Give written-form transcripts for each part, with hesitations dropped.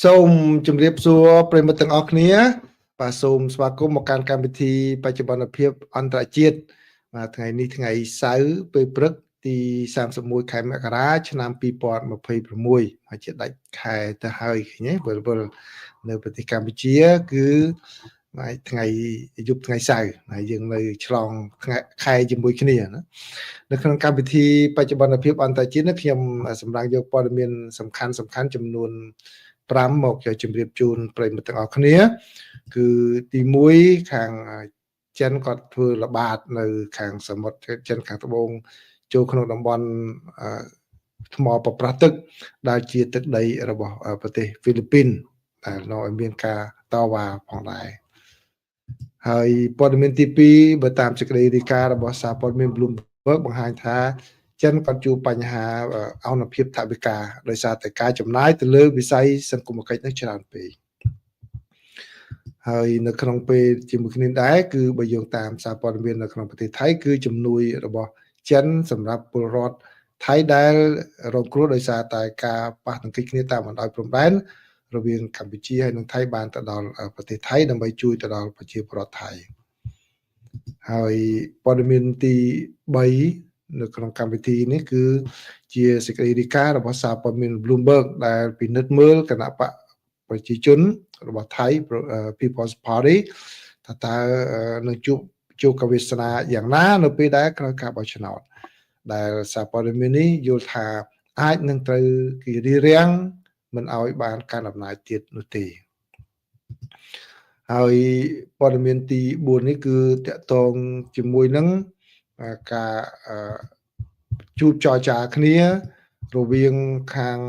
សូមជម្រាបសួរប្រិយមិត្តទាំងអស់គ្នាបាទសូមស្វាគមន៍មកកាន់កម្មវិធីបច្ចុប្បន្នភាពអន្តរជាតិបាទថ្ងៃនេះថ្ងៃសៅរ៍ពេលព្រឹកទី31ខែមករាឆ្នាំ2026ហើយជាដាច់ខែទៅហើយឃើញទេវិលនៅប្រទេសកម្ពុជាគឺថ្ងៃយប់ថ្ងៃសៅរ៍ហើយយើងនៅឆ្លងថ្ងៃខែជាមួយគ្នាណានៅក្នុងកម្មវិធីបច្ចុប្បន្នភាពអន្តរជាតិនេះខ្ញុំសម្រាប់យកព័ត៌មានសំខាន់ចំនួន5មកជម្រាបជូនប្រិយមិត្តទាំងអស់គ្នាគឺទី1ខាងចិនគាត់ធ្វើល្បាតនៅខាងសមុទ្រចិនខាងត្បូងចូលក្នុងតំបន់ថ្មប្រប្រាស់ទឹកដែលជាទឹកដីរបស់ប្រទេសហ្វីលីពីនដែលនៅឲ្យមានការតវ៉ាផងដែរហើយព័ត៌មានទី2បើតាមសេចក្តីរាយការណ៍របស់សារព័ត៌មាន Bloomberg បង្ហាញថាចិនក៏ជួបបញ្ហាអនុភាពថវិកាដោយសារតែការចំណាយទៅលើវិស័យសង្គមគិច្ចនេះច្រើនពេកហើយនៅក្នុងពេលជាមួយគ្នាដែរគឺបើយោងតាមសារព័ត៌មាននៅក្នុងប្រទេសថៃគឺជំនួយរបស់ចិនសម្រាប់ពលរដ្ឋថៃដែលរងគ្រោះដោយសារតែការប៉ះទង្គិចគ្នាតាមបណ្ដោយព្រំដែនរវាងកម្ពុជាហើយនិងថៃបានទៅដល់ប្រទេសថៃដើម្បីជួយទៅដល់ប្រជាពលរដ្ឋថៃហើយព័ត៌មានទី3នៅក្នុងកម្មវិធីនេះគឺជាសេចក្តីរាយការណ៍របស់សារព័ត៌មាន Bloomberg ដែលពិនិត្យមើលគណៈបកប្រជាជនរបស់ថៃ People's Party ថាតើនឹងជួបកវាសនាយ៉ាងណានៅពេលដែលក្រោយការបោះឆ្នោតដែលសារព័ត៌មាននេះយល់ថាអាចនឹងត្រូវគេរារាំងមិនឲ្យបានកាន់អំណាចទៀតនោះទេហើយព័ត៌មានទី4នេះគឺតកតងជាមួយនឹងការជួបចរចាគ្នារវាងខាង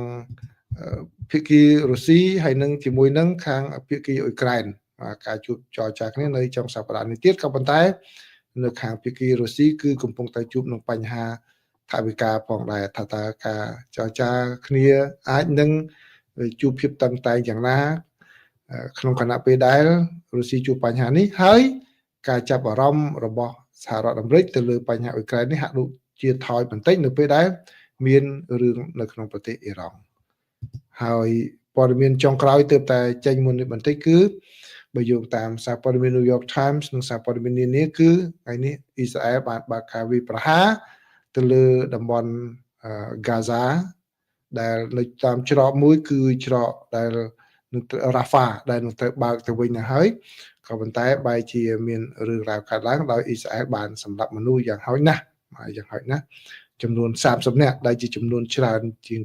ភាគីរុស្ស៊ីហើយនឹងជាមួយនឹងខាងភាគីអ៊ុយក្រែនការជួបចរចាគ្នានៅចុងសប្តាហ៍នេះទៀតក៏ប៉ុន្តែនៅខាងភាគីរុស្ស៊ីគឺកំពុងតែជួបនឹងបញ្ហាថវិកាផងដែរថាតើការចរចាគ្នាអាចនឹងជួបភាពតឹងតែងយ៉ាងណាក្នុងគណៈពេលដែលរុស្ស៊ីជួបបញ្ហានេះហើយការចាប់អារម្មណ៍របស់សហរដ្ឋអាមេរិកទៅលើបញ្ហាអ៊ុយក្រែននេះហាក់ដូចជាថយបន្តិចនៅពេលដែលមានរឿងនៅក្នុងប្រទេសអ៊ីរ៉ង់ហើយព័ត៌មានចុងក្រោយទើបតែចេញមុននេះបន្តិចគឺបើយោងតាមសារព័ត៌មាន New York Times និងសារព័ត៌មាននានាគឺថ្ងៃនេះអ៊ីស្រាអែលបានបើកការវាយប្រហារទៅលើតំបន់ហ្គាហ្សាដែលនៅតាមច្រកមួយគឺច្រកដែលរ៉ាហ្វាដែលនឹងត្រូវបើកទៅវិញទៅហើយក៏ប៉ុន្តែបែរជាមានរឿងរ៉ាវកើតឡើងដោយអ៊ីស្រាអែលបានសម្លាប់មនុស្សយ៉ាងហោចណាស់ចំនួន30នាក់ដែលជាចំនួនច្រើនជាង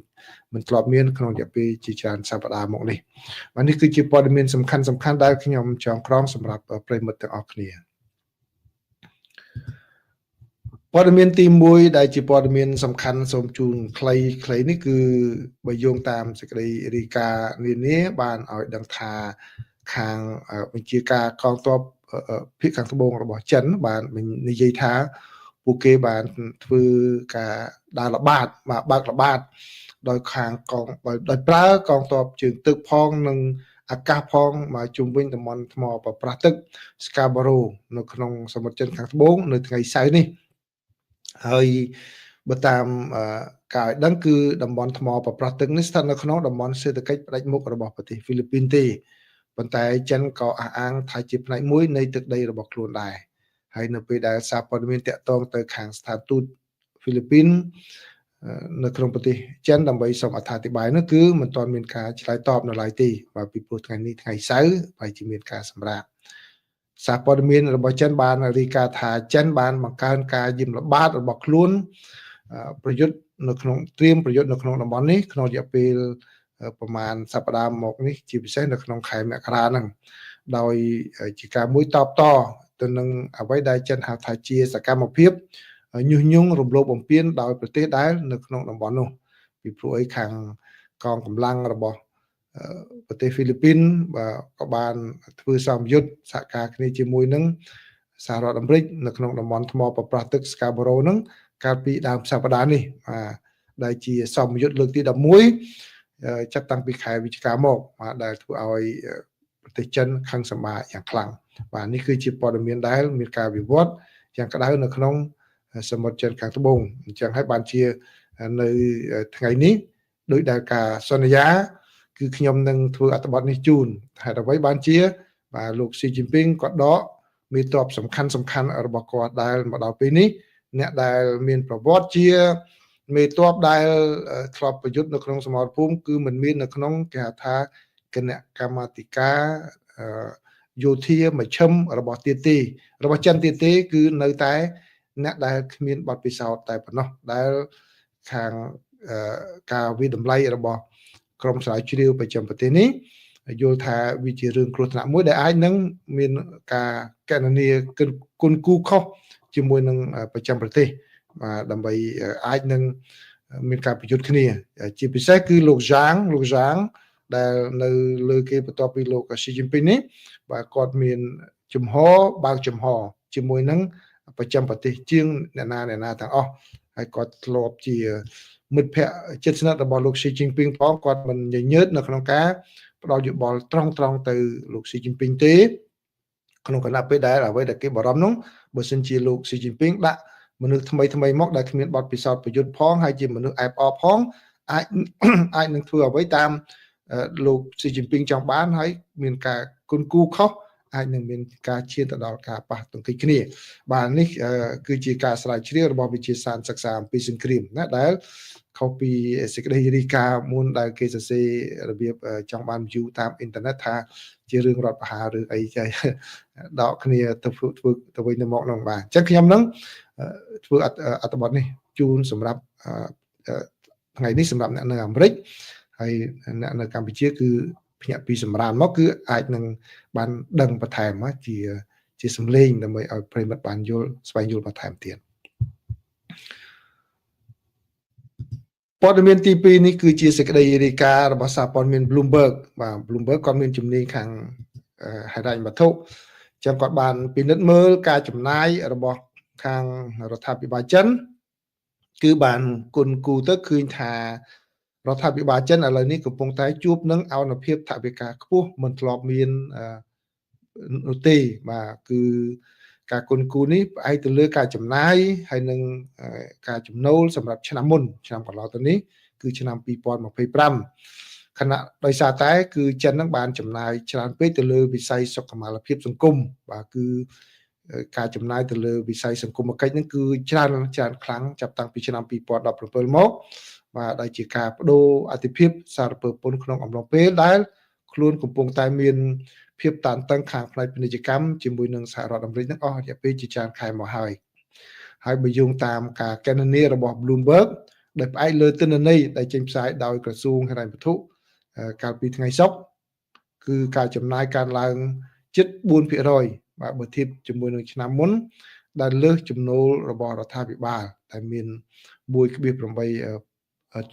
មិនធ្លាប់មានក្នុងរយៈពេលជាច្រើនសប្តាហ៍មកនេះបាទនេះគឺជាព័ត៌មានសំខាន់ដែលខ្ញុំចងក្រងសម្រាប់ប្រិយមិត្តទាំងអស់គ្នាព័ត៌មានទី1ដែលជាព័ត៌មានសំខាន់សូមជូនខ្លីៗនេះគឺបើយោងតាមសេចក្តីរាយការណ៍នានាបានឲ្យដឹងថាខាងបញ្ជាការកងទ័ពភាគខាងត្បូងរបស់ចិនបាននិយាយថាពួកគេបានធ្វើការដើរល្បាតបើកល្បាតដោយខាងដោយប្រើកងទ័ពជើងទឹកផងនិងអាកាសផងមកជុំវិញតំបន់ថ្មប្រប្រាស់ទឹក Scarborough នៅក្នុងសមុទ្រចិនខាងត្បូងនៅថ្ងៃសៅរ៍នេះហើយបើតាមការឲ្យដឹងគឺតំបន់ថ្មប្រប្រាស់ទឹកនេះស្ថិតនៅក្នុងតំបន់សេដ្ឋកិច្ចផ្ដាច់មុខរបស់ប្រទេសហ្វីលីពីនទេប៉ុន្តែចិនក៏អះអាងថាជាផ្នែកមួយនៃទឹកដីរបស់ខ្លួនដែរហើយនៅពេលដែលសារព័ត៌មានតាក់ទងទៅខាងស្ថានទូតហ្វីលីពីននៅក្នុងប្រទេសចិនដើម្បីសូមអត្ថាធិប្បាយនោះគឺមិនទាន់មានការឆ្លើយតបនៅឡើយទេបាទពីព្រោះថ្ងៃនេះថ្ងៃសៅរ៍ហើយជាមានការសម្រាប់សារព័ត៌មានរបស់ចិនបានរាយការណ៍ថាចិនបានបង្កើនការយាមល្បាតរបស់ខ្លួនប្រយុទ្ធនៅក្នុងតំបន់នេះក្នុងរយៈពេលប្រមាណសប្តាហ៍មកនេះជាពិសេសនៅក្នុងខែមករាហ្នឹងដោយជាការមួយតបតទៅនឹងអ្វីដែលចិនហៅថាជាសកម្មភាពញុះញង់រំលោភបំពានដោយប្រទេសដែលនៅក្នុងតំបន់នោះពីព្រោះអីខាងកងកម្លាំងរបស់ប្រទេសហ្វីលីពីនក៏បានធ្វើសម្ពយុទ្ធសហការគ្នាជាមួយនឹងសហរដ្ឋអាមេរិកនៅក្នុងតំបន់ថ្មប្រប្រាស់ទឹក Scarborough ហ្នឹងកាលពីដើមសប្តាហ៍នេះដែលជាសម្ពយុទ្ធលើកទី11ចាប់តាំងពីខែវិច្ឆិកាមកដែលធ្វើឲ្យប្រទេសចិនខឹងសម្បាយ៉ាងខ្លាំងបាទនេះគឺជាព័ត៌មានដែលមានការវិវត្តយ៉ាងក្តៅនៅក្នុងសមុទ្រចិនខាងត្បូងអញ្ចឹងហើយបានជានៅថ្ងៃនេះដោយដែលការសន្យា គឺខ្ញុំនឹងធ្វើអត្ថបទនេះជូនហេតុអ្វីបានជាបាទលោកស៊ីជីនពីងគាត់ដកមេតបសំខាន់របស់គាត់ដែលមកដល់ពេលនេះអ្នកដែលមានប្រវត្តិជាមេតបដែលធ្លាប់ប្រយុទ្ធនៅក្នុងសមរភូមិគឺមិនមាននៅក្នុងគេហៅថាគណៈកម្មាធិការយោធាមជ្ឈិមរបស់ទៀតទេរបស់ចិនទៀតទេគឺនៅតែអ្នកដែលគ្មានបទពិសោធន៍តែប៉ុណ្ណោះដែលខាងការវិតម្លៃរបស់ក្រមស្រាវជ្រាវប្រចាំប្រទេសនេះយល់ថាវាជារឿងគ្រោះថ្នាក់មួយដែលអាចនឹងមានការកណនាគុណគូខុសជាមួយនឹងប្រចាំប្រទេសបាទដើម្បីអាចនឹងមានការប្រយុទ្ធគ្នាជាពិសេសគឺលោកយ៉ាងដែលនៅលើគេបន្ទាប់ពីលោកស៊ីជីនពីងនេះបាទគាត់មានជំហរបើកចំហជាមួយនឹងប្រចាំប្រទេសជាងអ្នកណាទាំងអស់ហើយគាត់ធ្លាប់ជាមិត្តភ័ក្តិជិតស្និទ្ធរបស់លោកស៊ីជីនពីងផងគាត់មិនញញើតនៅក្នុងការផ្ដល់យោបល់ត្រង់ទៅលោកស៊ីជីនពីងទេក្នុងគណៈពេលដែលអ្វីដែលគេបារម្ភនោះបើសិនជាលោកស៊ីជីនពីងដាក់មនុស្សថ្មីមកដែលគ្មានបទពិសោធន៍ប្រយុទ្ធផងហើយជាមនុស្សអែបអផងអាចនឹងធ្វើអ្វីតាមលោកស៊ីជីនពីងចង់បានហើយមានការគុណគូខុសអាចនឹងមានការឈានទៅដល់ការប៉ះទង្គិចគ្នាបាទនេះគឺជាការស្រាវជ្រាវរបស់វិទ្យាសាស្ត្រសិក្សាអំពីសង្គ្រាមណាដែលខុសពីសេចក្តីរាយការណ៍មុនដែលគេសរសេររបៀបចង់បាន view តាមអ៊ីនធឺណិតថាជារឿងរដ្ឋប្រហារឬអីចេះដកគ្នាទៅធ្វើទៅវិញទៅមកនោះបាទអញ្ចឹងខ្ញុំនឹងធ្វើអត្ថបទនេះជូនសម្រាប់ថ្ងៃនេះសម្រាប់អ្នកនៅអាមេរិកហើយអ្នកនៅកម្ពុជាគឺភ្នាក់ពីសម្រាប់មកគឺអាចនឹងបានដឹងបន្ថែមជាសម្លេងដើម្បីឲ្យប្រិមិត្តបានយល់ស្វែងយល់បន្ថែមទៀតព័ត៌មានទី2នេះគឺជាសេចក្តីរាយការណ៍របស់សារព័ត៌មាន Bloomberg បាទ Bloomberg គាត់មានជំនាញខាងហិរញ្ញវត្ថុចឹងគាត់បានពិនិត្យមើលការចំណាយរបស់ខាងរដ្ឋាភិបាលចិនគឺបានគុណគូទៅឃើញថារដ្ឋាភិបាលចិនឥឡូវនេះកំពុងតែជួបនឹងអនុភាពថវិកាខ្ពស់មិនធ្លាប់មាននោះទេបាទគឺការគុណគូនេះផ្អែកទៅលើការចំណាយហើយនឹងការចំណូលសម្រាប់ឆ្នាំមុនឆ្នាំកន្លងទៅនេះគឺឆ្នាំ2025ខណៈដោយសារតែគឺចិននឹងបានចំណាយច្រើនពេកទៅលើវិស័យសុខុមាលភាពសង្គមបាទគឺការចំណាយទៅលើវិស័យសង្គមគិច្ចហ្នឹងគឺច្រើនខ្លាំងចាប់តាំងពីឆ្នាំ2017មកបាទដែលជាការបដូរអតិភិបសារពើពន្ធក្នុងអំឡុងពេលដែលខ្លួនកំពុងតែមានភាពតានតឹងខាងផ្នែកពាណិជ្ជកម្មជាមួយនឹងសហរដ្ឋអាមេរិកនឹងអស់រយៈពេលជាច្រើនខែមកហើយបើយោងតាមការកណនារបស់ Bloomberg ដែលផ្អែកលើទិន្នន័យដែលចេញផ្សាយដោយក្រសួងហិរញ្ញវត្ថុកាលពីថ្ងៃសុក្រគឺការចំណាយកើនឡើងជិត 4% បាទបើធៀបជាមួយនឹងឆ្នាំមុនដែលលើសចំណូលរបស់រដ្ឋាភិបាលដែលមាន 1.8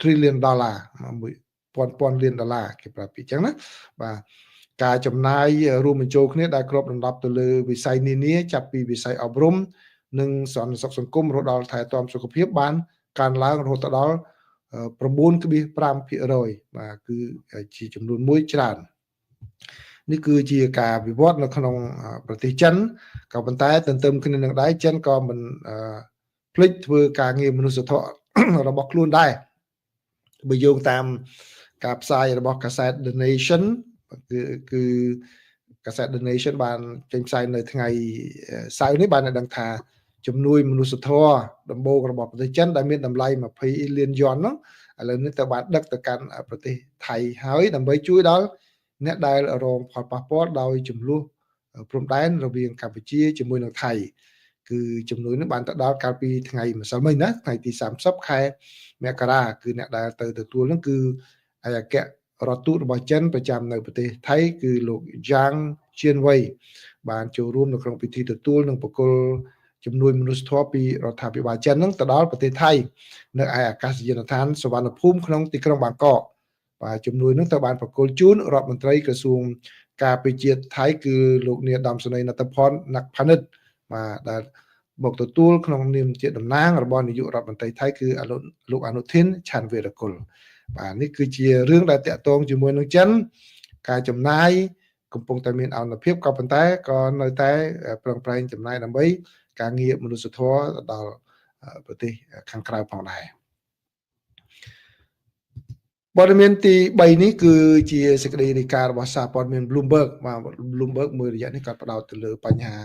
trillion dollar 1000 លានដុល្លារគេប្រាប់ពីអញ្ចឹងណាបាទការចំណាយរួមបញ្ចូលគ្នាដែលគ្របដណ្ដប់ទៅលើវិស័យនានាចាប់ពីវិស័យអប់រំនិងសន្តិសុខសង្គមរហូតដល់ថែទាំសុខភាពបានកើនឡើងរហូតដល់ 9.5% បាទគឺជាចំនួនមួយច្រើននេះគឺជាការវិវត្តនៅក្នុងប្រទេសចិនក៏ប៉ុន្តែទន្ទឹមគ្នានឹងដែរចិនក៏មិនភ្លេចធ្វើការងារមនុស្សធម៌របស់ខ្លួនដែរបើយោងតាមការផ្សាយរបស់កាសែត The Nation គឺកាសែត The Nation បានចេញផ្សាយនៅថ្ងៃសៅរ៍នេះបានដឹងថាជំនួយមនុស្សធម៌ដំបូងរបស់ប្រទេសចិនដែលមានតម្លៃ20 លានយ៉ននោះឥឡូវនេះទៅបានដឹកទៅកាន់ប្រទេសថៃហើយដើម្បីជួយដល់អ្នកដែលរងផលប៉ះពាល់ដោយចំនួនព្រំដែនរវាងកម្ពុជាជាមួយនឹងថៃគឺជំនួយនេះបានទៅដល់កាលពីថ្ងៃម្សិលមិញណាថ្ងៃទី30ខែមករាគឺអ្នកដែលទៅទទួលនោះគឺឯកអគ្គរដ្ឋទូតរបស់ចិនប្រចាំនៅប្រទេសថៃគឺលោកយ៉ាងជៀនវៃបានចូលរួមនៅក្នុងពិធីទទួលនិងប្រគល់ជំនួយមនុស្សធម៌ពីរដ្ឋាភិបាលចិននឹងទៅដល់ប្រទេសថៃនៅឯអាកាសយានដ្ឋានសុវណ្ណភូមិក្នុងទីក្រុងបាងកកបាទជំនួយនោះទៅបានប្រគល់ជូនរដ្ឋមន្ត្រីក្រសួងការពារជាតិថៃគឺលោកនាយឧត្តមសេនីយ៍ណត្តផនណាក់ផានិតបាទដែលមកទទួលក្នុងនាមជាតំណាងរបស់នាយករដ្ឋមន្ត្រីថៃគឺលោកអនុทิនឆាន់វីរគុលបាទនេះគឺជារឿងដែលតាក់ទងជាមួយនឹងចិនការចំណាយកំពុងតែមានអនុភាពក៏ប៉ុន្តែក៏នៅតែប្រឹងប្រែងចំណាយដើម្បីការងារមនុស្សធម៌ដល់ប្រទេសខាងក្រៅផងដែរ ព័ត៌មានទី3នេះគឺជាសេចក្តីរាយការណ៍របស់សារព័ត៌មាន Bloomberg បាទ Bloomberg មួយរយៈនេះគាត់ផ្ដោតទៅលើបញ្ហា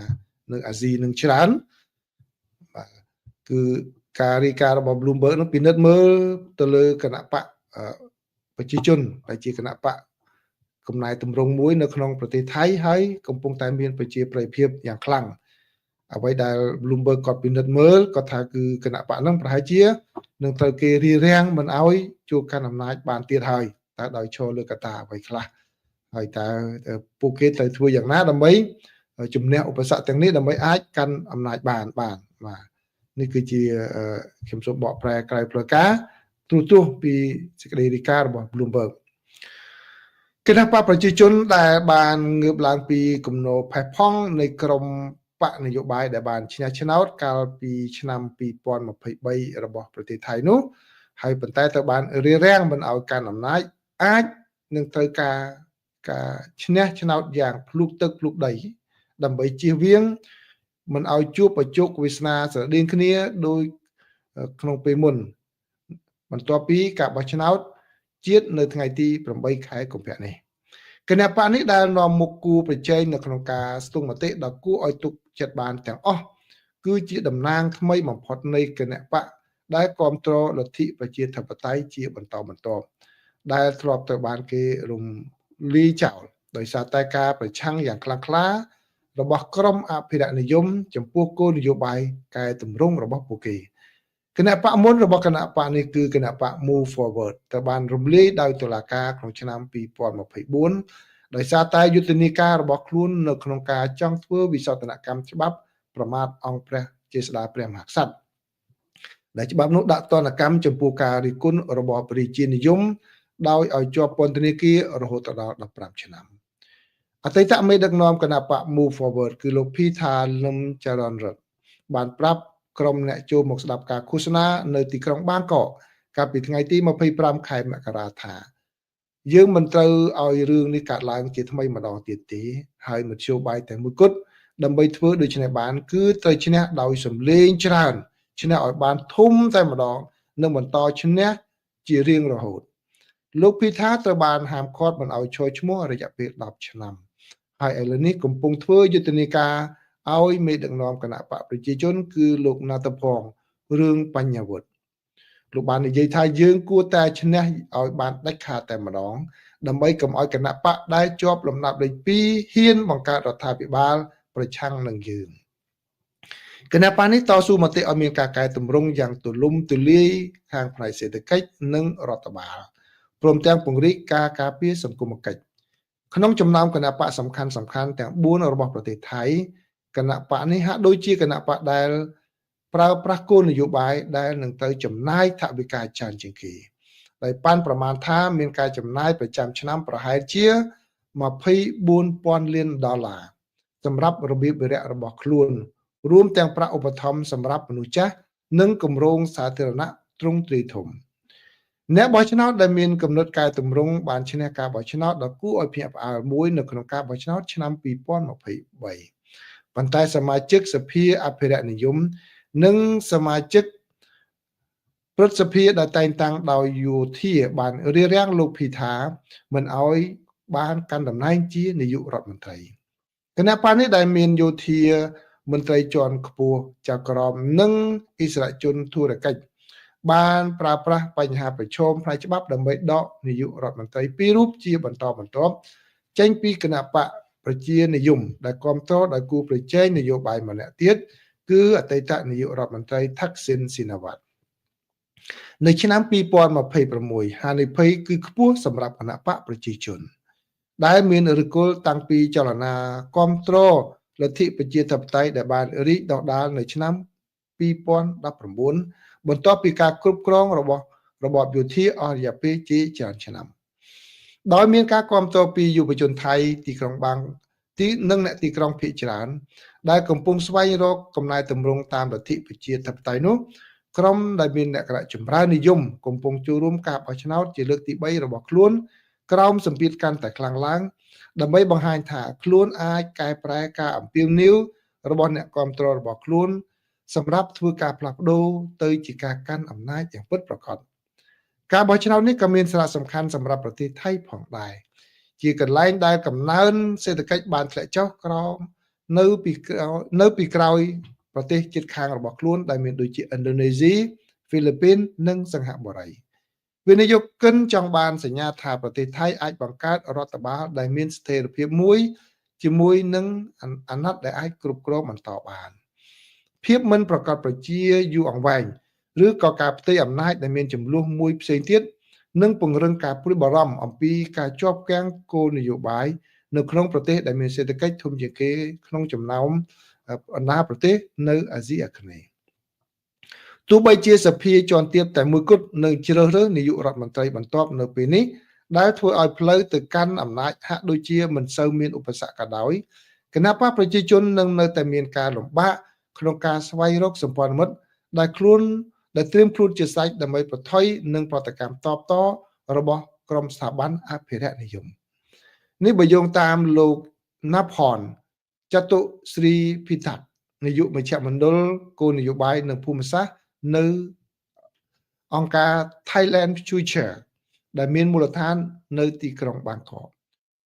នៅអាស៊ីនឹងច្រើនបាទគឺការរាយការណ៍របស់ Bloomberg នោះពិនិត្យមើលទៅលើគណៈបកប្រជាជនដែលជាគណៈបកកំណែតម្រង់មួយនៅក្នុងប្រទេសថៃហើយកំពុងតែមានប្រជាប្រិយភាពយ៉ាងខ្លាំងអ្វីដែល Bloomberg គាត់ពិនិត្យមើលគាត់ថាគឺគណៈបកហ្នឹងប្រហែលជានឹងត្រូវគេរារាំងមិនឲ្យជួបកាន់អំណាចបានទៀតហើយតើដោយឈរលើកត្តាអ្វីខ្លះហើយតើពួកគេត្រូវធ្វើយ៉ាងណាដើម្បីជំនះឧបសគ្គទាំងនេះដើម្បីអាចកាន់អំណាចបានបាទនេះគឺជាខ្ញុំសូមបកប្រែក្រៅផ្លូវការទូទស្សន៍ពីសេចក្តីរាយការណ៍របស់ Bloomberg គណៈបកប្រជាជនដែលបានងើបឡើងពីគំនរផេះផង់នៃក្រមបកនយោបាយដែលបានឈ្នះឆ្នោតកាលពីឆ្នាំ2023របស់ប្រទេសថៃនោះហើយប៉ុន្តែត្រូវបានរារាំងមិនឲ្យកាន់អំណាចអាចនឹងត្រូវការឈ្នះឆ្នោតយ៉ាងភ្លុកទឹកភ្លុកដីដើម្បីជៀសវាងមិនឲ្យជួបប្រជុកវាសនាស្រដៀងគ្នាដោយក្នុងពេលមុនបន្ទាប់ពីការបោះឆ្នោតជាតិនៅថ្ងៃទី8ខែកុម្ភៈនេះគណៈបកនេះដែលនាំមុខគូប្រជែងនៅក្នុងការស្ទង់មតិដ៏គួរឲ្យទុកចិត្តបានទាំងអស់គឺជាតំណាងថ្មីបំផុតនៃគណៈបកដែលគ្រប់គ្រងលទ្ធិប្រជាធិបតេយ្យជាបន្តបន្ទាប់ដែលធ្លាប់ទៅបានគេរំលាយចោលដោយសារតែការប្រឆាំងយ៉ាងខ្លាំងក្លារបស់ក្រុមអភិរក្សនិយមចំពោះគោលនយោបាយកែតម្រង់របស់ពួកគេគណៈបកមុនរបស់គណៈបកនេះគឺគណៈបក Move Forward ត្រូវបានរំលាយដោយតុលាការក្នុងឆ្នាំ2024ដោយសារតែយុទ្ធនាការរបស់ខ្លួននៅក្នុងការចង់ធ្វើវិសោធនកម្មច្បាប់ប្រមាថអង្គព្រះជាស្ដាព្រះមហាក្សត្រដែលច្បាប់នោះដាក់ទណ្ឌកម្មចំពោះការរិះគន់របបប្រជានិយមដោយឲ្យជាប់ពន្ធនាគាររហូតដល់15ឆ្នាំអតីតមេដឹកនាំគណៈបក Move Forward គឺលោក Peter Lim Charoenrat បានប្រាប់ក្រុមអ្នកចូលមកស្ដាប់ការឃោសនានៅទីក្រុងបាងកកកាលពីថ្ងៃទី25ខែមករាថាយើងមិនត្រូវឲ្យរឿងនេះកើតឡើងជាថ្មីម្ដងទៀតទេហើយមធ្យោបាយតែមួយគត់ដើម្បីធ្វើដូច្នេះបានគឺត្រូវឈ្នះដោយសម្លេងច្រើនឈ្នះឲ្យបានធំតែម្ដងនិងបន្តឈ្នះជារៀងរហូតលោក Peter ត្រូវបានហាមឃាត់មិនឲ្យឈរឈ្មោះរយៈពេល10ឆ្នាំហើយឥឡូវនេះកំពុងធ្វើយុទ្ធនាការឲ្យមេដឹកនាំគណៈបកប្រជាជនគឺលោកណាតផងរឿងបញ្ញវុធលោកបាននិយាយថាយើងគួរតែឈ្នះឲ្យបានដាច់ខាតតែម្ដងដើម្បីកុំឲ្យគណៈបកដែលជាប់លំដាប់លេខ2ហ៊ានបង្កើតរដ្ឋាភិបាលប្រឆាំងនឹងយើងគណៈបកនេះតស៊ូមតិឲ្យមានការកែតម្រង់យ៉ាងទូលំទូលាយខាងផ្នែកសេដ្ឋកិច្ចនិងរដ្ឋបាលព្រមទាំងពង្រីកការការពារសង្គមគិច្ចក្នុងចំណោមគណៈបកសំខាន់ទាំង4របស់ប្រទេសថៃគណៈបកនេះហាក់ដូចជាគណៈបកដែលប្រើប្រាស់គោលនយោបាយដែលនឹងទៅចំណាយថវិកាច្រើនជាងគេដោយប៉ាន់ប្រមាណថាមានការចំណាយប្រចាំឆ្នាំប្រហែលជា$24,000 លានសម្រាប់របៀបវិរៈរបស់ខ្លួនរួមទាំងប្រាក់ឧបត្ថម្ភសម្រាប់មនុស្សចាស់និងគម្រោងសាធារណៈទ្រង់ទ្រាយធំអ្នកបោះឆ្នោតដែលមានកំណត់កែតម្រង់បានឈ្នះការបោះឆ្នោតដ៏គួរឲ្យភ្ញាក់ផ្អើលមួយនៅក្នុងការបោះឆ្នោតឆ្នាំ2023ប៉ុន្តែសមាជិកសភាអភិរក្សនិយមនិងសមាជិកព្រឹទ្ធសភាដែលតែងតាំងដោយយោធាបានរារាំងលោកភីថាមិនឲ្យបានកាន់តំណែងជានាយករដ្ឋមន្ត្រីគណៈបកនេះដែលមានយោធាមន្ត្រីជាន់ខ្ពស់ចៅក្រមនិងអិសរាជជនធុរកិច្ចបានប្រើប្រាស់បញ្ហាប្រឈមផ្នែកច្បាប់ដើម្បីដកនាយករដ្ឋមន្ត្រីពីររូបជាបន្តបន្ទាប់ចេញពីគណៈបកប្រជានិយមដែលគ្រប់គ្រងដោយគូប្រជែងនយោបាយម្នាក់ទៀតគឺអតីតនាយករដ្ឋមន្ត្រី Thaksin Shinawatra នៅឆ្នាំ2026ហានិភ័យគឺខ្ពស់សម្រាប់គណៈបកប្រជាជនដែលមានឫសគល់តាំងពីចលនាគ្រប់គ្រងលទ្ធិប្រជាធិបតេយ្យដែលបានរីកដុះដាលនៅឆ្នាំ2019បន្ទាប់ពីការគ្រប់គ្រងរបស់របបយោធាអស់រយៈពេលជាច្រើនឆ្នាំដោយមានការគ្រប់គ្រងពីយុវជនថៃទីក្រុងបាងនិងអ្នកទីក្រុងភាគច្រើនដែលកំពុងស្វែងរកកំណែតម្រង់តាមលទ្ធិប្រជាធិបតេយ្យនោះក្រុមដែលមានលក្ខណៈចម្រើននិយមកំពុងចូលរួមការបោះឆ្នោតជាលើកទី3របស់ខ្លួនក្រោមសម្ពាធកាន់តែខ្លាំងឡើងដើម្បីបង្ហាញថាខ្លួនអាចកែប្រែការអំពាវនាវរបស់អ្នកគ្រប់គ្រងរបស់ខ្លួនសម្រាប់ធ្វើការផ្លាស់ប្ដូរទៅជាការកាន់អំណាចយ៉ាងពិតប្រាកដ ការបោះឆ្នោតនេះក៏មានសារៈសំខាន់សម្រាប់ប្រទេសថៃផងដែរជាកន្លែងដែលកំណើនសេដ្ឋកិច្ចបានធ្លាក់ចុះក្រោមនៅពីក្រោយប្រទេសជិតខាងរបស់ខ្លួនដែលមានដូចជាឥណ្ឌូនេស៊ីហ្វីលីពីននិងសិង្ហបុរីវិនិយោគិនចង់បានសញ្ញាថាប្រទេសថៃអាចបង្កើតរដ្ឋបាលដែលមានស្ថិរភាពមួយជាមួយនឹងអាណត្តិដែលអាចគ្រប់គ្រងបន្តបានភាពមិនប្រកបប្រជាយូរអង្វែងឬក៏ការផ្ទៃអំណាចដែលមានចំនួនមួយផ្សេងទៀតនឹងពង្រឹងការព្រួយបារម្ភអំពីការជាប់គាំងគោលនយោបាយនៅក្នុងប្រទេសដែលមានសេដ្ឋកិច្ចធំជាងគេក្នុងចំណោមបណ្ដាប្រទេសនៅអាស៊ីអាគ្នេយ៍ទោះបីជាសភាជាន់ទាបតែមួយគត់នឹងជ្រើសរើសនាយករដ្ឋមន្ត្រីបន្ទាប់នៅពេលនេះដែលធ្វើឲ្យផ្លូវទៅកាន់អំណាចហាក់ដូចជាមិនសូវមានឧបសគ្គក៏ដោយគណៈបកប្រជាជននឹងនៅតែមានការលំបាកក្នុងការស្វែងរកសម្ព័ន្ធមិត្តដែលត្រៀមខ្លួនជាស្រេចដើម្បីប្រថុយនឹងប្រតិកម្មតបតរបស់ក្រុមស្ថាប័នអភិរក្សនិយមនេះបើយោងតាមលោកណាផនចតុស្រីភិតាក់នាយកមជ្ឈមណ្ឌលគោលនយោបាយនិងភូមិសាស្ត្រនៅអង្គការ Thailand Future ដែលមានមូលដ្ឋាននៅទីក្រុងបាងកក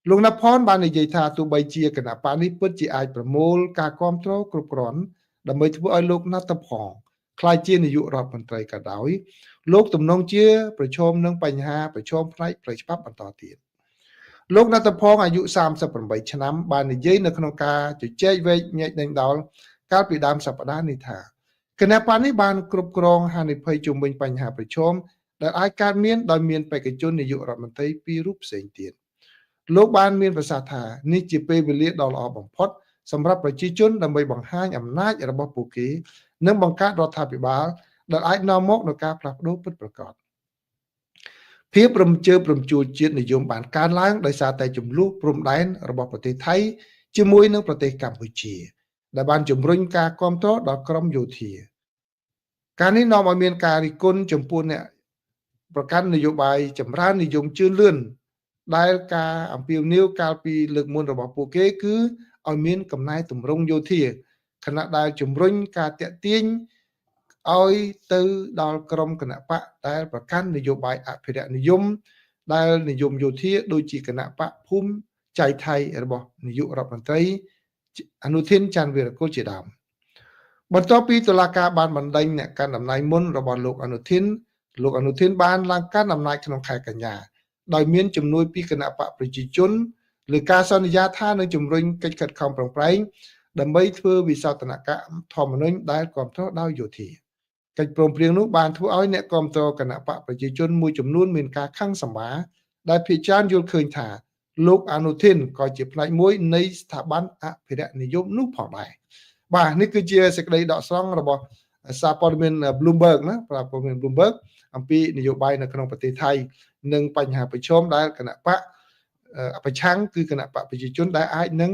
លោកណាផនបាននិយាយថាទោះបីជាគណៈបកនេះពិតជាអាចប្រមូលការគ្រប់គ្រងគ្រប់គ្រាន់ដើម្បីធ្វើឲ្យលោកណាត់ផងក្លាយជានាយករដ្ឋមន្ត្រីក៏ដោយលោកទំនងជាប្រឈមនឹងបញ្ហាប្រឈមផ្នែកផ្លូវច្បាប់បន្តទៀតលោកណាត់ផងអាយុ38ឆ្នាំបាននិយាយនៅក្នុងការជជែកវែកញែកដេញដោលកាលពីដើមសប្តាហ៍នេះថាគណៈបកនេះបានគ្រប់គ្រងហានិភ័យជុំវិញបញ្ហាប្រឈមដែលអាចកើតមានដោយមានបេក្ខជននាយករដ្ឋមន្ត្រីពីររូបផ្សេងទៀតលោកបានមានប្រសាសន៍ថានេះជាពេលវេលាដ៏ល្អបំផុតសម្រាប់ប្រជាជនដើម្បីបង្ហាញអំណាចរបស់ពួកគេនិងបង្កើតរដ្ឋាភិបាលដែលអាចនាំមកនូវការផ្លាស់ប្ដូរពិតប្រាកដភាពរំជើបរំជួលជាតិនិយមបានកើនឡើងដោយសារតែចំនួនព្រំដែនរបស់ប្រទេសថៃជាមួយនឹងប្រទេសកម្ពុជាដែលបានជំរុញការគ្រប់គ្រងដល់ក្រមយោធាការនេះនាំឲ្យមានការរិះគន់ចំពោះអ្នកប្រកាន់នយោបាយចម្រើននិយមជឿនលឿនដែលការអំពាវនាវកាលពីលើកមុនរបស់ពួកគេគឺឲ្យមានកំណែទម្រង់យោធាខណៈដែលជំរុញការតាក់ទាញឲ្យទៅដល់ក្រមគណៈបកដែលប្រកាន់នយោបាយអភិរក្សនិយមដែលនិយមយោធាដូចជាគណៈបកភូមិចៃថៃរបស់នាយករដ្ឋមន្ត្រីអនុทินច័ន្ទវីរកុលជាដើមបន្ទាប់ពីតុលាការបានបណ្ដេញអ្នកកាន់អំណាចមុនរបស់លោកអនុทิនបានឡើងកាន់អំណាចក្នុងខែកញ្ញាដោយមានជំនួយពីគណៈបកប្រជាជនលើការសន្យាថានឹងជំរុញកិច្ចខិតខំប្រឹងប្រែងដើម្បីធ្វើវិសោធនកម្មធម្មនុញ្ញដែលគ្រប់គ្រងដោយយោធាកិច្ចព្រមព្រៀងនោះបានធ្វើឲ្យអ្នកគ្រប់គ្រងគណៈបកប្រជាជនមួយចំនួនមានការខឹងសម្បាដែលភាគច្រើនយល់ឃើញថាលោកអនុทิនក៏ជាផ្នែកមួយនៃស្ថាប័នអភិរក្សនិយមនោះផងដែរបាទនេះគឺជាសេចក្តីដកស្រង់របស់សារព័ត៌មាន Bloomberg ណាសារព័ត៌មាន Bloomberg អំពីនយោបាយនៅក្នុងប្រទេសថៃនិងបញ្ហាប្រឈមដែលគណៈបកប្រឆាំងគឺគណៈបកប្រជាជនដែលអាចនឹង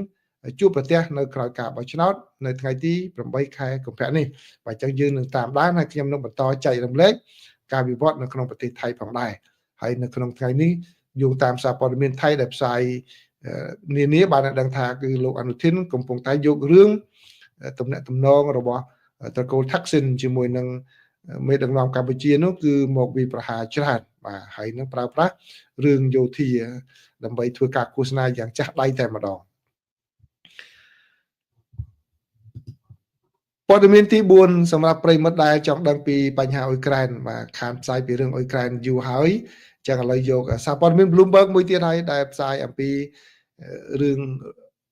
ជួបប្រទះនៅក្រោយការបោះឆ្នោតនៅថ្ងៃទី8ខែកុម្ភៈនេះបាទអញ្ចឹងយើងនឹងតាមដានហើយខ្ញុំនឹងបន្តចែករំលែកការវិវត្តនៅក្នុងប្រទេសថៃផងដែរហើយនៅក្នុងថ្ងៃនេះយោងតាមសារព័ត៌មានថៃដែលផ្សាយនានាបានដឹងថាគឺលោកអនុทิនកំពុងតែយករឿងទំនាក់ទំនងរបស់ត្រកូលថាក់ស៊ីនជាមួយនឹងមេដឹកនាំកម្ពុជានោះគឺមកពីប្រហារច្រើនបាទហើយនឹងប្រើប្រាស់រឿងយោធាដើម្បីធ្វើការឃោសនាយ៉ាងចាស់ដៃតែម្ដងព័ត៌មានទី4សម្រាប់ប្រិមិត្តដែលចង់ដឹងពីបញ្ហាអ៊ុយក្រែនបាទខានផ្សាយពីរឿងអ៊ុយក្រែនយូរហើយចឹងឥឡូវយកសារព័ត៌មាន Bloomberg មួយទៀតហើយដែលផ្សាយអំពីរឿង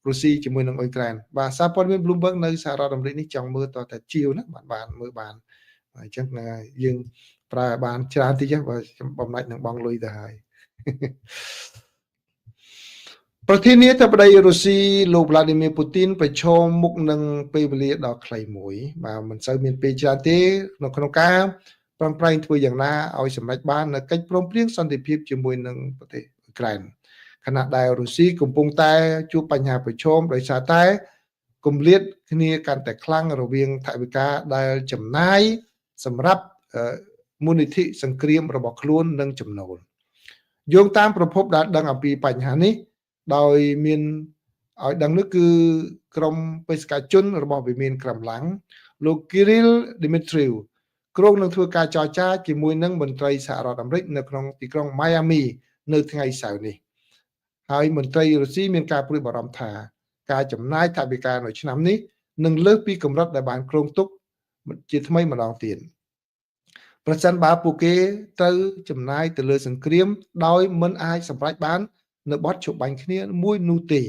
រុស្ស៊ីជាមួយនឹងអ៊ុយក្រែនបាទសារព័ត៌មាន Bloomberg នៅសហរដ្ឋអាមេរិកនេះចង់មើលតតែជាវណាបានមើលបានអញ្ចឹងយើងប្រើបានច្រើនតិចបើបំណាច់នឹងបងលុយទៅហើយប្រធានាធិបតីរុស្ស៊ីលោក Vladimir Putin ប្រឈមមុខនឹងពេលវេលាដ៏ខ្លីមួយបាទមិនសូវមានពេលច្រើនទេក្នុងការប្រឹងប្រែងធ្វើយ៉ាងណាឲ្យសម្រេចបាននូវកិច្ចព្រមព្រៀងសន្តិភាពជាមួយនឹងប្រទេសអ៊ុយក្រែនខណៈដែលរុស្ស៊ីកំពុងតែជួបបញ្ហាប្រឈមដោយសារតែគម្លាតគ្នាកាន់តែខ្លាំងរវាងថវិកាដែលចំណាយសម្រាប់មូលនិធិសង្គ្រាមរបស់ខ្លួននិងចំណូលយោងតាមប្រភពដែលដឹងអំពីបញ្ហានេះដោយមានឲ្យដឹងនោះគឺក្រុមបេសកជនរបស់វិមានក្រំឡាំងលោក Kirill Dmitriev គ្រងនឹងធ្វើការចរចាជាមួយនឹងមន្ត្រីសហរដ្ឋអាមេរិកនៅក្នុងទីក្រុង Miami នៅថ្ងៃសៅរ៍នេះហើយមន្ត្រីរុស្ស៊ីមានការព្រួយបារម្ភថាការចំណាយថវិកានៅឆ្នាំនេះនឹងលើសពីកម្រិតដែលបានគ្រោងទុកជាថ្មីម្ដងទៀតប្រសិនបើពួកគេត្រូវចំណាយទៅលើសង្គ្រាមដោយមិនអាចសម្រេចបាននៅបទជបាញ់គ្នាមួយនោះទេ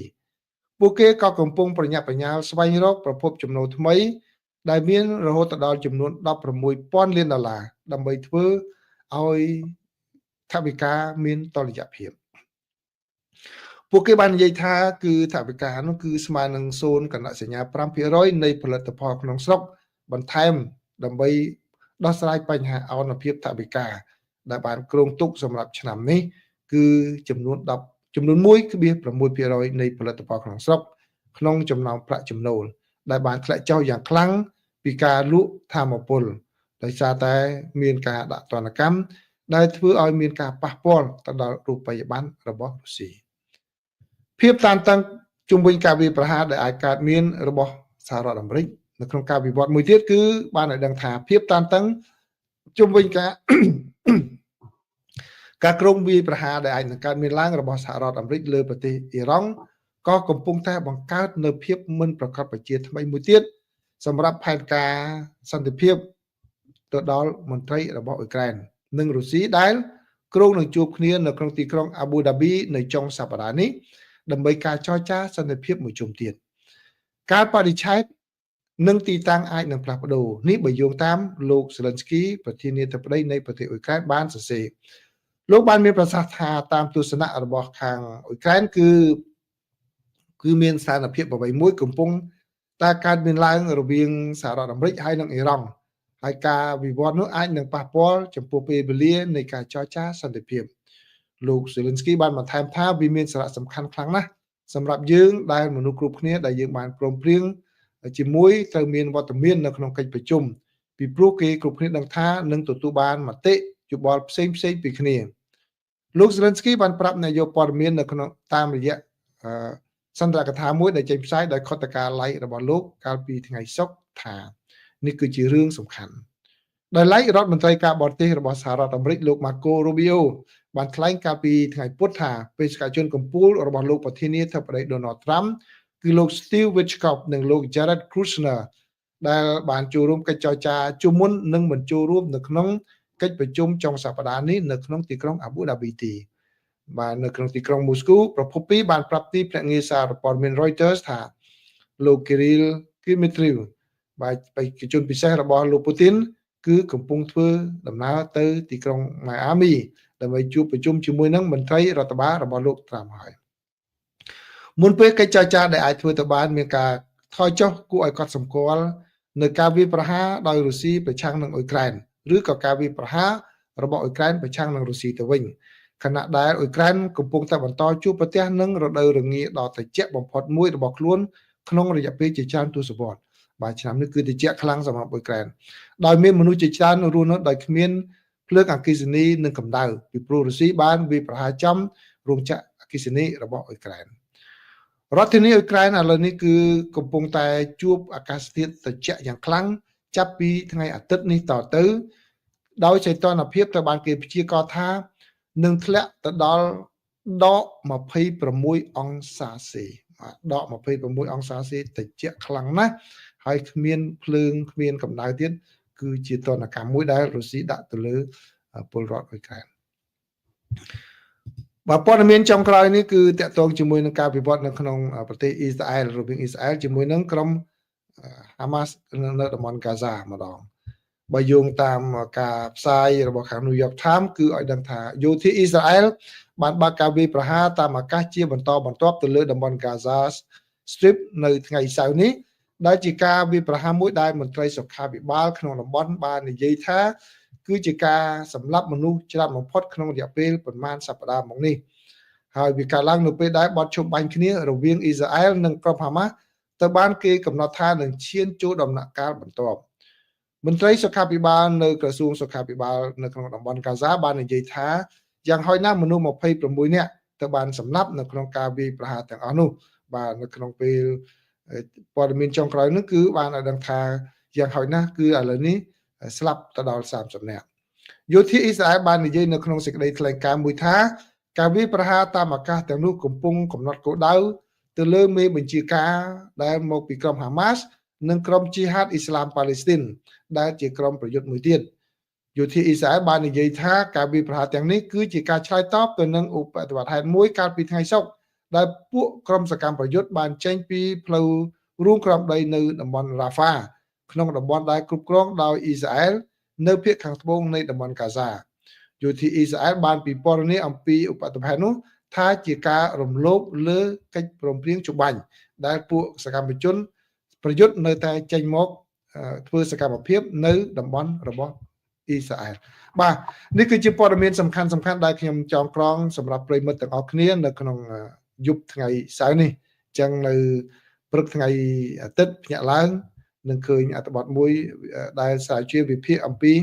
ពួកគេក៏កំពុងប្រញាប់ប្រញាល់ស្វែងរកប្រភពចំណូលថ្មីដែលមានរហូតដល់ចំនួន$16,000 លានដើម្បីធ្វើឲ្យថវិកាមានតុល្យភាពពួកគេបាននិយាយថាគឺថវិកានោះគឺស្មើនឹង0.5% នៃផលិតផលក្នុងស្រុកបន្ថែមដើម្បីដោះស្រាយបញ្ហាអនុភាពថវិកាដែលបានគ្រោងទុកសម្រាប់ឆ្នាំនេះគឺចំនួន 1.6% នៃផលិតផលក្នុងស្រុកក្នុងចំណោមប្រាក់ចំណូលដែលបានធ្លាក់ចុះយ៉ាងខ្លាំងពីការលក់ថាមពលដោយសារតែមានការដាក់ទណ្ឌកម្មដែលធ្វើឲ្យមានការប៉ះពាល់ទៅដល់រូបិយប័ណ្ណរបស់រុស្ស៊ីភាពតានតឹងជុំវិញការវាយប្រហារដែលអាចកើតមានរបស់សហរដ្ឋអាមេរិកនៅក្នុងការវិវត្តមួយទៀតគឺបានឲ្យដឹងថាភាពតានតឹងជុំវិញការក្រុងវាយប្រហារដែលអាចនឹងកើតមានឡើងរបស់សហរដ្ឋអាមេរិកលើប្រទេសអ៊ីរ៉ង់ក៏កំពុងតែបង្កើតនៅភាពមិនប្រកបប្រជាថ្មីមួយទៀតសម្រាប់ផែនការសន្តិភាពទៅដល់មន្ត្រីរបស់អ៊ុយក្រែននិងរុស្ស៊ីដែលគ្រោងនឹងជួបគ្នានៅក្នុងទីក្រុងអាប៊ូដាប៊ីនៅចុងសប្តាហ៍នេះដើម្បីការចរចាសន្តិភាពមួយជុំទៀតការបដិឆេទនិងទីតាំងអាចនឹងផ្លាស់ប្ដូរនេះបើយោងតាមលោក Zelensky ប្រធានាធិបតីនៃប្រទេសអ៊ុយក្រែនបានសរសេរលោកបានមានប្រសាសន៍ថាតាមទស្សនៈរបស់ខាងអ៊ុយក្រែនគឺមានស្ថានភាពអ្វីមួយកំពុងតែកើតមានឡើងរវាងសហរដ្ឋអាមេរិកហើយនិងអ៊ីរ៉ង់ហើយការវិវត្តនោះអាចនឹងប៉ះពាល់ចំពោះពេលវេលានៃការចរចាសន្តិភាពលោក Zelensky បានបន្ថែមថាវាមានសារៈសំខាន់ខ្លាំងណាស់សម្រាប់យើងដែលមនុស្សគ្រប់គ្នាដែលយើងបានព្រមព្រៀងជាមួយត្រូវមានវត្តមាននៅក្នុងកិច្ចប្រជុំពីព្រោះគេគ្រប់គ្នាដឹងថានឹងទទួលបានមតិយោបល់ផ្សេងពីគ្នាលោក Zelensky បានប្រាប់នាយកព័ត៌មាននៅក្នុងតាមរយៈសន្ទរកថាមួយដែលចេញផ្សាយដោយខុទ្ទកាឡៃរបស់លោកកាលពីថ្ងៃសុក្រថានេះគឺជារឿងសំខាន់ដោយឡែករដ្ឋមន្ត្រីការបរទេសរបស់សហរដ្ឋអាមេរិកលោក Marco Rubio បានថ្លែងកាលពីថ្ងៃពុធថាបេសកជនកំពូលរបស់លោកប្រធានាធិបតី Donald Trump គឺលោក Steve Witkoff និងលោក Jared Kushner ដែលបានចូលរួមកិច្ចចរចាជុំមុននិងមិនចូលរួមនៅក្នុងកិច្ចប្រជុំចុងសប្តាហ៍នេះនៅក្នុងទីក្រុងអាប៊ូដាប៊ីទេបាទនៅក្នុងទីក្រុងមូស្គូប្រភព2បានប្រាប់ទីភ្នាក់ងារសារព័ត៌មាន Reuters ថាលោក Kirill Dmitriev បាទបេក្ខជនពិសេសរបស់លោកពូទីនគឺកំពុងធ្វើដំណើរទៅទីក្រុង Miami ដើម្បីជួបប្រជុំជាមួយនឹងមន្ត្រីរដ្ឋបាលរបស់លោក Trump ហើយមុនពេលកិច្ចចរចាដែលអាចធ្វើទៅបានមានការថយចុះគួរឲ្យកត់សម្គាល់នៅការវាយប្រហារដោយរុស្ស៊ីប្រឆាំងនឹងអ៊ុយក្រែនឬក៏ការវាយប្រហាររបស់អ៊ុយក្រែនប្រឆាំងនឹងរុស្ស៊ីទៅវិញខណៈដែលអ៊ុយក្រែនកំពុងតែបន្តជួបប្រទះនឹងរដូវរងាដ៏ត្រជាក់បំផុតមួយរបស់ខ្លួនក្នុងរយៈពេលជាច្រើនទសវត្សរ៍បាទឆ្នាំនេះគឺត្រជាក់ខ្លាំងសម្រាប់អ៊ុយក្រែនដោយមានមនុស្សជាច្រើនរស់នៅដោយគ្មានភ្លើងអគ្គិសនីនិងកម្ដៅពីព្រោះរុស្ស៊ីបានវាយប្រហារចំរោងចក្រអគ្គិសនីរបស់អ៊ុយក្រែនរដ្ឋធានីអ៊ុយក្រែនឥឡូវនេះគឺកំពុងតែជួបអាកាសធាតុត្រជាក់យ៉ាងខ្លាំងចាប់ពីថ្ងៃអាទិត្យនេះតទៅដោយសីតុណ្ហភាពត្រូវបានគេព្យាករណ៍ថានឹងធ្លាក់ទៅដល់ដក26អង្សាសេដក26អង្សាសេត្រជាក់ខ្លាំងណាស់ហើយគ្មានភ្លើងគ្មានកម្ដៅទៀតគឺជាទណ្ឌកម្មមួយដែលរុស្ស៊ីដាក់ទៅលើពលរដ្ឋអ៊ុយក្រែនបាទព័ត៌មានចុងក្រោយនេះគឺតាក់ទងជាមួយនឹងការវិវត្តនៅក្នុងប្រទេសអ៊ីស្រាអែលរវាងអ៊ីស្រាអែលជាមួយនឹងក្រុមហាម៉ាស់នៅតំបន់ហ្គាហ្សាម្ដងបើយោងតាមការផ្សាយរបស់ខាង New York Times គឺឲ្យដឹងថាយោធាអ៊ីស្រាអែលបានបើកការវាយប្រហារតាមអាកាសជាបន្តបន្ទាប់ទៅលើតំបន់ Gaza Strip នៅថ្ងៃសៅរ៍នេះដែលជាការវាយប្រហារមួយដែលមន្ត្រីសុខាភិបាលក្នុងតំបន់បាននិយាយថាគឺជាការសម្លាប់មនុស្សច្រើនបំផុតក្នុងរយៈពេលប្រមាណសប្តាហ៍មកនេះហើយវាកើតឡើងនៅពេលដែលបទជុំបាញ់គ្នារវាងអ៊ីស្រាអែលនិងក្រុមហាម៉ាស់ទៅបានគេកំណត់ថានឹងឈានចូលដំណាក់កាលបន្ទាប់មន្ត្រីសុខាភិបាលនៅក្រសួងសុខាភិបាលនៅក្នុងតំបន់កាហ្សាបាននិយាយថាយ៉ាងហោចណាស់មនុស្ស26នាក់ទៅបានសម្លាប់នៅក្នុងការវាយប្រហារទាំងអស់នោះបាទនៅក្នុងពេលព័ត៌មានចុងក្រោយនោះគឺបានឲ្យដឹងថាយ៉ាងហោចណាស់គឺឥឡូវនេះ ស្លាប់ទៅដល់30នាក់យោធាអ៊ីស្រាអែលបាននិយាយនៅក្នុងសេចក្តីថ្លែងការណ៍មួយថាការវាយប្រហារតាមអាកាសទាំងនោះកំពុងកំណត់គោលដៅទៅលើមេបញ្ជាការដែលមកពីក្រុមហាម៉ាស់និងក្រុមជីហាតអ៊ីស្លាមប៉ាឡេស្ទីនដែលជាក្រុមប្រយុទ្ធមួយទៀតយោធាអ៊ីស្រាអែលបាននិយាយថាការវាយប្រហារទាំងនេះគឺជាការឆ្លើយតបទៅនឹងឧបទ្ទវហេតុមួយកាលពីថ្ងៃសុក្រដែលពួកក្រុមសកម្មប្រយុទ្ធបានចេញពីផ្លូវរួមក្រំដីនៅតំបន់រ៉ាហ្វាក្នុងតំបន់ដែលគ្រប់គ្រងដោយអ៊ីស្រាអែលនៅភាគខាងត្បូងនៃតំបន់កាហ្សាយោធាអ៊ីស្រាអែលបានពិពណ៌នាអំពីឧបទ្ទវហេតុនោះថាជាការរំលោភលើកិច្ចព្រមព្រៀងច្បាញ់ដែលពួកសកម្មជនប្រយុទ្ធនៅតែចេញមកធ្វើសកម្មភាពនៅតំបន់របស់អ៊ីស្រាអែលបាទនេះគឺជាព័ត៌មានសំខាន់ដែលខ្ញុំចងក្រងសម្រាប់ប្រិយមិត្តទាំងអស់គ្នានៅក្នុងយប់ថ្ងៃសៅរ៍នេះអញ្ចឹងនៅព្រឹកថ្ងៃអាទិត្យភ្ញាក់ឡើងនឹងឃើញអត្ថបទមួយដែលស្រាវជ្រាវវិភាគអំពី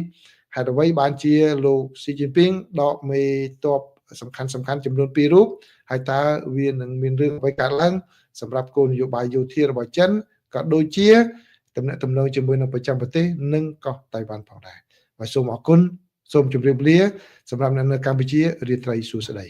ហេតុអ្វីបានជាលោកស៊ីជីនពីងដកមេតបសំខាន់ចំនួន2រូបហើយតើវានឹងមានរឿងអ្វីកើតឡើងសម្រាប់គោលនយោបាយយោធារបស់ចិនក៏ដូចជាទំនាក់ទំនងជាមួយនឹងប្រចាំប្រទេសនិងក៏តៃវ៉ាន់ផងដែរបាទសូមអរគុណសូមជម្រាបលាសម្រាប់អ្នកនៅកម្ពុជារាត្រីសួស្តី